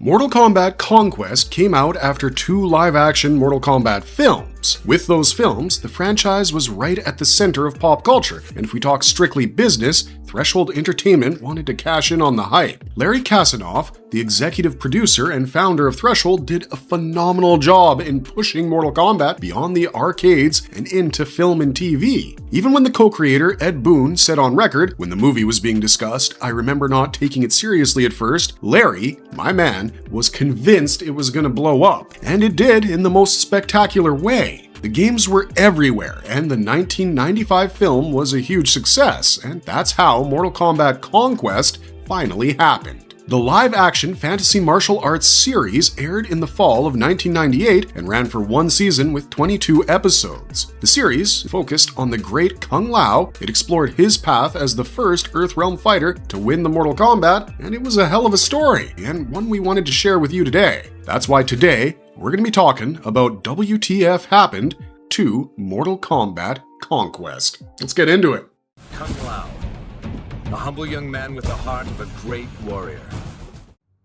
Mortal Kombat Conquest came out after 2 live-action Mortal Kombat films. With those films, the franchise was right at the center of pop culture, and if we talk strictly business, Threshold Entertainment wanted to cash in on the hype. Larry Kasanoff, the executive producer and founder of Threshold, did a phenomenal job in pushing Mortal Kombat beyond the arcades and into film and TV. Even when the co-creator, Ed Boon, said on record, when the movie was being discussed, "I remember not taking it seriously at first," Larry, my man, was convinced it was gonna blow up. And it did in the most spectacular way. The games were everywhere, and the 1995 film was a huge success, and that's how Mortal Kombat Conquest finally happened. The live-action fantasy martial arts series aired in the fall of 1998 and ran for 1 season with 22 episodes. The series focused on the great Kung Lao. It explored his path as the first Earthrealm fighter to win the Mortal Kombat, and it was a hell of a story, and one we wanted to share with you today. That's why today, we're going to be talking about WTF Happened to Mortal Kombat Conquest. Let's get into it. Kung Lao, a humble young man with the heart of a great warrior.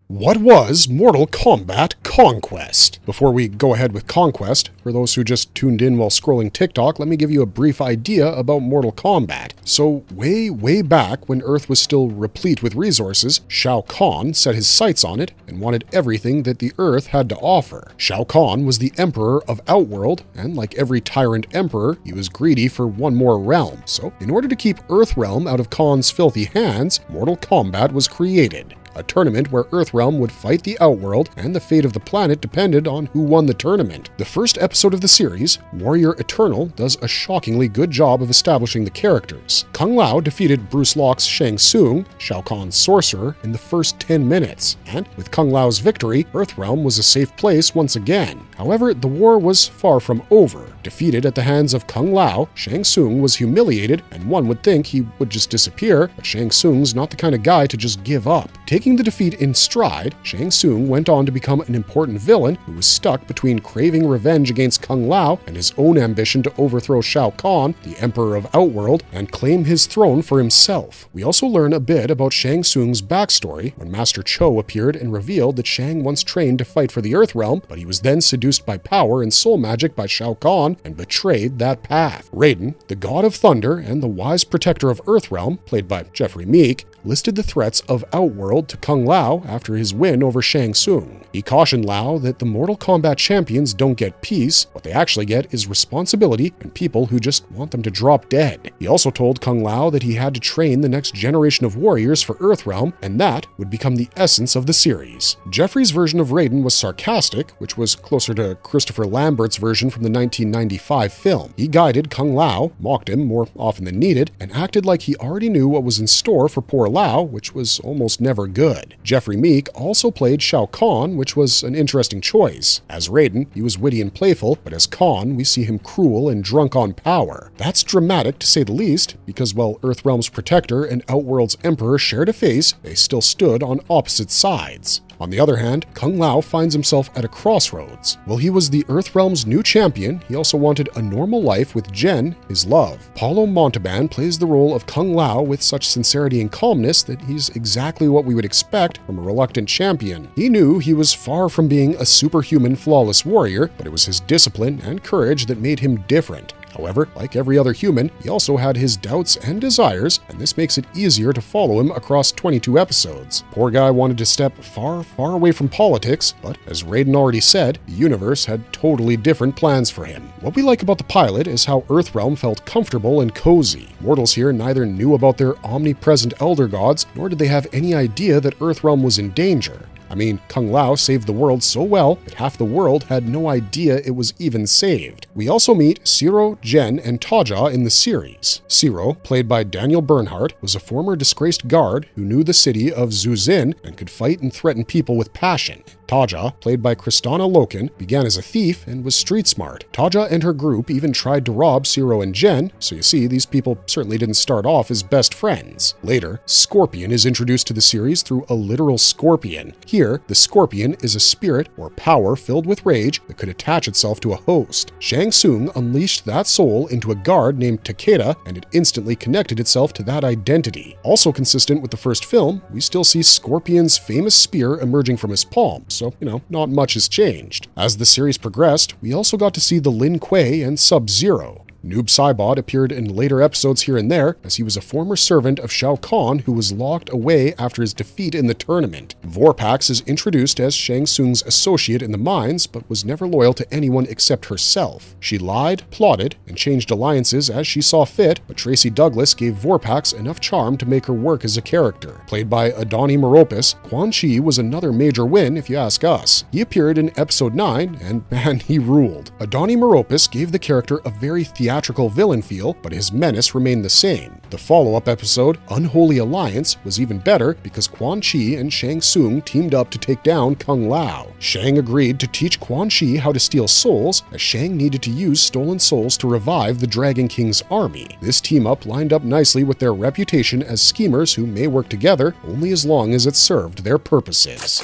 What was Mortal Kombat Conquest? Before we go ahead with Conquest, for those who just tuned in while scrolling TikTok, let me give you a brief idea about Mortal Kombat. So way back when Earth was still replete with resources, Shao Kahn set his sights on it and wanted everything that the Earth had to offer. Shao Kahn was the emperor of Outworld, and like every tyrant emperor, he was greedy for one more realm. So in order to keep Earthrealm out of Kahn's filthy hands, Mortal Kombat was created. A tournament where Earthrealm would fight the Outworld, and the fate of the planet depended on who won the tournament. The first episode of the series, Warrior Eternal, does a shockingly good job of establishing the characters. Kung Lao defeated Bruce Locke's Shang Tsung, Shao Kahn's sorcerer, in the first 10 minutes, and with Kung Lao's victory, Earthrealm was a safe place once again. However, the war was far from over. Defeated at the hands of Kung Lao, Shang Tsung was humiliated, and one would think he would just disappear, but Shang Tsung's not the kind of guy to just give up. Taking the defeat in stride, Shang Tsung went on to become an important villain who was stuck between craving revenge against Kung Lao and his own ambition to overthrow Shao Kahn, the Emperor of Outworld, and claim his throne for himself. We also learn a bit about Shang Tsung's backstory when Master Cho appeared and revealed that Shang once trained to fight for the Earthrealm, but he was then seduced by power and soul magic by Shao Kahn and betrayed that path. Raiden, the god of thunder and the wise protector of Earthrealm, played by Jeffrey Meek, listed the threats of Outworld to Kung Lao after his win over Shang Tsung. He cautioned Lao that the Mortal Kombat champions don't get peace, what they actually get is responsibility and people who just want them to drop dead. He also told Kung Lao that he had to train the next generation of warriors for Earthrealm, and that would become the essence of the series. Jeffrey's version of Raiden was sarcastic, which was closer to Christopher Lambert's version from the 1995 film. He guided Kung Lao, mocked him more often than needed, and acted like he already knew what was in store for poor Lao, which was almost never good. Jeffrey Meek also played Shao Kahn, which was an interesting choice. As Raiden, he was witty and playful, but as Kahn, we see him cruel and drunk on power. That's dramatic to say the least, because while Earthrealm's protector and Outworld's emperor shared a face, they still stood on opposite sides. On the other hand, Kung Lao finds himself at a crossroads. While he was the Earthrealm's new champion, he also wanted a normal life with Jen, his love. Paulo Montalban plays the role of Kung Lao with such sincerity and calmness that he's exactly what we would expect from a reluctant champion. He knew he was far from being a superhuman, flawless warrior, but it was his discipline and courage that made him different. However, like every other human, he also had his doubts and desires, and this makes it easier to follow him across 22 episodes. Poor guy wanted to step far away from politics, but as Raiden already said, the universe had totally different plans for him. What we like about the pilot is how Earthrealm felt comfortable and cozy. Mortals here neither knew about their omnipresent elder gods, nor did they have any idea that Earthrealm was in danger. I mean, Kung Lao saved the world so well that half the world had no idea it was even saved. We also meet Zero, Jen, and Taja in the series. Zero, played by Daniel Bernhardt, was a former disgraced guard who knew the city of Zuzin and could fight and threaten people with passion. Taja, played by Kristana Loken, began as a thief and was street smart. Taja and her group even tried to rob Ciro and Jen, so you see, these people certainly didn't start off as best friends. Later, Scorpion is introduced to the series through a literal scorpion. Here, the scorpion is a spirit or power filled with rage that could attach itself to a host. Shang Tsung unleashed that soul into a guard named Takeda, and it instantly connected itself to that identity. Also consistent with the first film, we still see Scorpion's famous spear emerging from his palm, so, not much has changed. As the series progressed, we also got to see the Lin Kuei and Sub-Zero. Noob Saibot appeared in later episodes here and there, as he was a former servant of Shao Kahn who was locked away after his defeat in the tournament. Vorpax is introduced as Shang Tsung's associate in the mines, but was never loyal to anyone except herself. She lied, plotted, and changed alliances as she saw fit, but Tracy Douglas gave Vorpax enough charm to make her work as a character. Played by Adani Meropis, Quan Chi was another major win if you ask us. He appeared in episode 9, and man, he ruled. Adani Meropis gave the character a very theatrical villain feel, but his menace remained the same. The follow-up episode, Unholy Alliance, was even better because Quan Chi and Shang Tsung teamed up to take down Kung Lao. Shang agreed to teach Quan Chi how to steal souls, as Shang needed to use stolen souls to revive the Dragon King's army. This team-up lined up nicely with their reputation as schemers who may work together only as long as it served their purposes.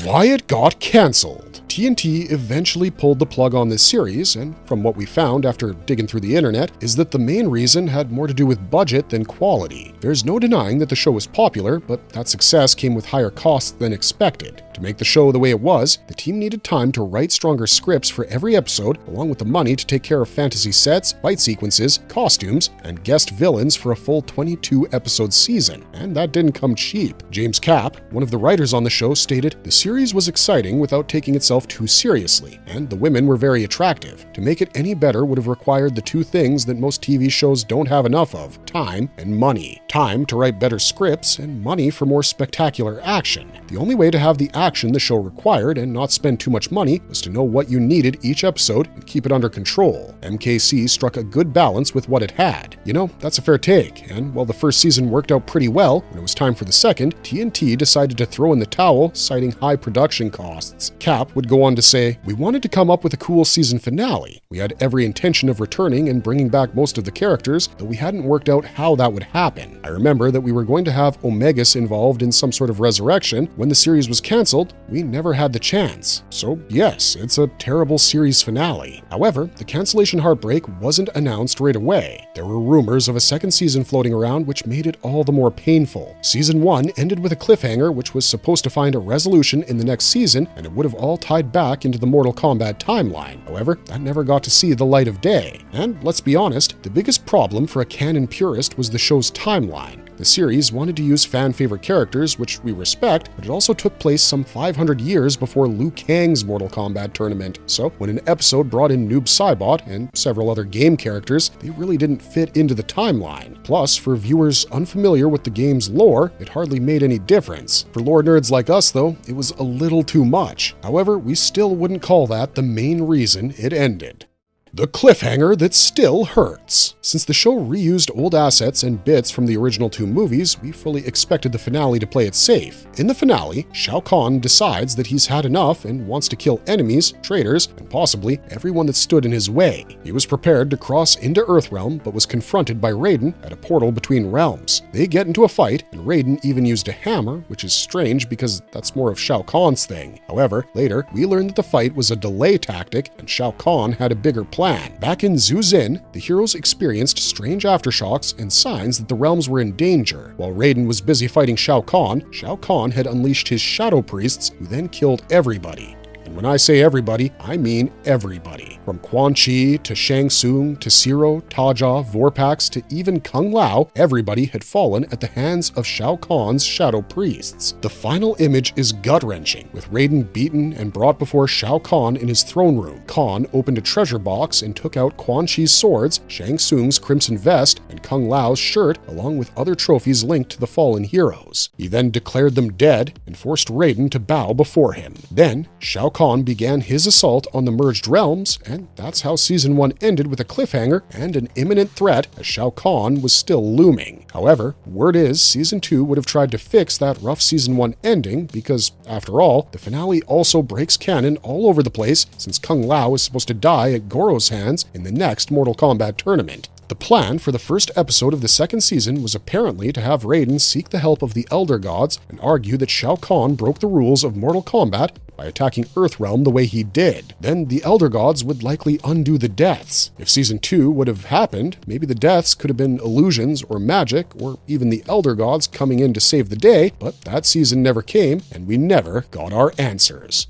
Why it got cancelled. TNT eventually pulled the plug on this series, and from what we found after digging through the internet, is that the main reason had more to do with budget than quality. There's no denying that the show was popular, but that success came with higher costs than expected. To make the show the way it was, the team needed time to write stronger scripts for every episode, along with the money to take care of fantasy sets, fight sequences, costumes, and guest villains for a full 22-episode season, and that didn't come cheap. James Capp, one of the writers on the show, stated, "The series was exciting without taking itself too seriously, and the women were very attractive. To make it any better would have required the two things that most TV shows don't have enough of: time and money. Time to write better scripts, and money for more spectacular action. The only way to have the action the show required and not spend too much money was to know what you needed each episode and keep it under control. MKC struck a good balance with what it had." That's a fair take, and while the first season worked out pretty well, when it was time for the second, TNT decided to throw in the towel, citing high production costs. Cap would go on to say, "We wanted to come up with a cool season finale. We had every intention of returning and bringing back most of the characters, though we hadn't worked out how that would happen. I remember that we were going to have Omegas involved in some sort of resurrection. When the series was cancelled, we never had the chance. So yes, it's a terrible series finale." However, the cancellation heartbreak wasn't announced right away. There were rumors of a second season floating around, which made it all the more painful. Season 1 ended with a cliffhanger, which was supposed to find a resolution in the next season, and it would have all tied back into the Mortal Kombat timeline. However, that never got to see the light of day. And let's be honest, the biggest problem for a canon purist was the show's timeline. The series wanted to use fan-favorite characters, which we respect, but it also took place some 500 years before Liu Kang's Mortal Kombat tournament. So when an episode brought in Noob Saibot and several other game characters, they really didn't fit into the timeline. Plus, for viewers unfamiliar with the game's lore, it hardly made any difference. For lore nerds like us, though, it was a little too much. However, we still wouldn't call that the main reason it ended. The cliffhanger that still hurts. Since the show reused old assets and bits from the original two movies, we fully expected the finale to play it safe. In the finale, Shao Kahn decides that he's had enough and wants to kill enemies, traitors, and possibly everyone that stood in his way. He was prepared to cross into Earthrealm, but was confronted by Raiden at a portal between realms. They get into a fight, and Raiden even used a hammer, which is strange because that's more of Shao Kahn's thing. However, later, we learned that the fight was a delay tactic, and Shao Kahn had a bigger plan. Back in Zuzin, the heroes experienced strange aftershocks and signs that the realms were in danger. While Raiden was busy fighting Shao Kahn had unleashed his shadow priests, who then killed everybody. And when I say everybody, I mean everybody. From Quan Chi to Shang Tsung to Ciro, Taja, Vorpax to even Kung Lao, everybody had fallen at the hands of Shao Kahn's shadow priests. The final image is gut-wrenching, with Raiden beaten and brought before Shao Kahn in his throne room. Kahn opened a treasure box and took out Quan Chi's swords, Shang Tsung's crimson vest, and Kung Lao's shirt, along with other trophies linked to the fallen heroes. He then declared them dead and forced Raiden to bow before him. Then, Shao Kahn began his assault on the merged realms, and that's how Season 1 ended with a cliffhanger and an imminent threat as Shao Kahn was still looming. However, word is Season 2 would have tried to fix that rough Season 1 ending because, after all, the finale also breaks canon all over the place since Kung Lao is supposed to die at Goro's hands in the next Mortal Kombat tournament. The plan for the first episode of the second season was apparently to have Raiden seek the help of the Elder Gods and argue that Shao Kahn broke the rules of Mortal Kombat by attacking Earthrealm the way he did. Then the Elder Gods would likely undo the deaths. If Season 2 would have happened, maybe the deaths could have been illusions or magic, or even the Elder Gods coming in to save the day, but that season never came, and we never got our answers.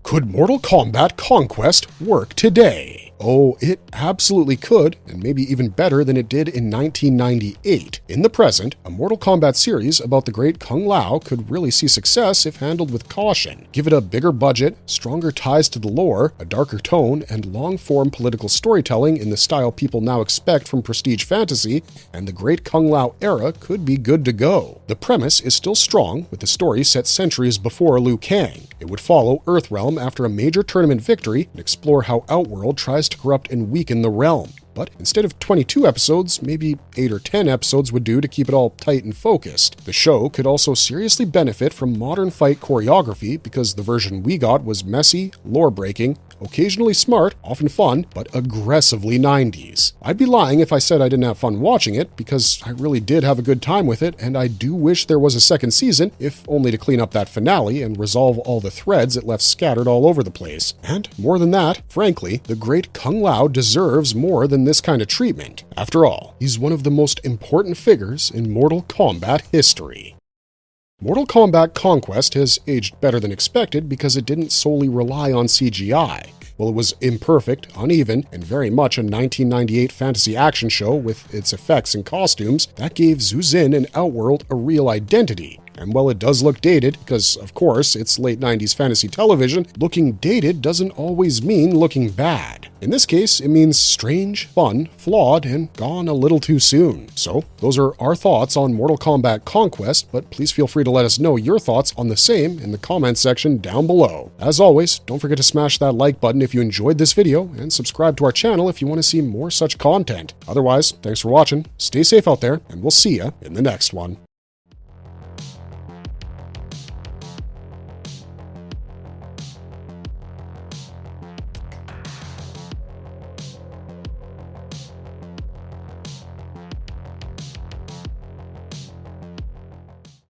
Could Mortal Kombat Conquest work today? Oh, it absolutely could, and maybe even better than it did in 1998. In the present, a Mortal Kombat series about the great Kung Lao could really see success if handled with caution. Give it a bigger budget, stronger ties to the lore, a darker tone, and long-form political storytelling in the style people now expect from prestige fantasy, and the great Kung Lao era could be good to go. The premise is still strong, with the story set centuries before Liu Kang. It would follow Earthrealm after a major tournament victory and explore how Outworld tries to corrupt and weaken the realm. But instead of 22 episodes, maybe 8 or 10 episodes would do to keep it all tight and focused. The show could also seriously benefit from modern fight choreography because the version we got was messy, lore-breaking, occasionally smart, often fun, but aggressively 90s. I'd be lying if I said I didn't have fun watching it, because I really did have a good time with it, and I do wish there was a second season, if only to clean up that finale and resolve all the threads it left scattered all over the place. And more than that, frankly, the great Kung Lao deserves more than this kind of treatment. After all, he's one of the most important figures in Mortal Kombat history. Mortal Kombat Conquest has aged better than expected because it didn't solely rely on CGI. While it was imperfect, uneven, and very much a 1998 fantasy action show with its effects and costumes, that gave Zhu Zin and Outworld a real identity. And while it does look dated, because of course it's late 90s fantasy television, looking dated doesn't always mean looking bad. In this case, it means strange, fun, flawed, and gone a little too soon. So, those are our thoughts on Mortal Kombat Conquest, but please feel free to let us know your thoughts on the same in the comments section down below. As always, don't forget to smash that like button if you enjoyed this video, and subscribe to our channel if you want to see more such content. Otherwise, thanks for watching, stay safe out there, and we'll see ya in the next one.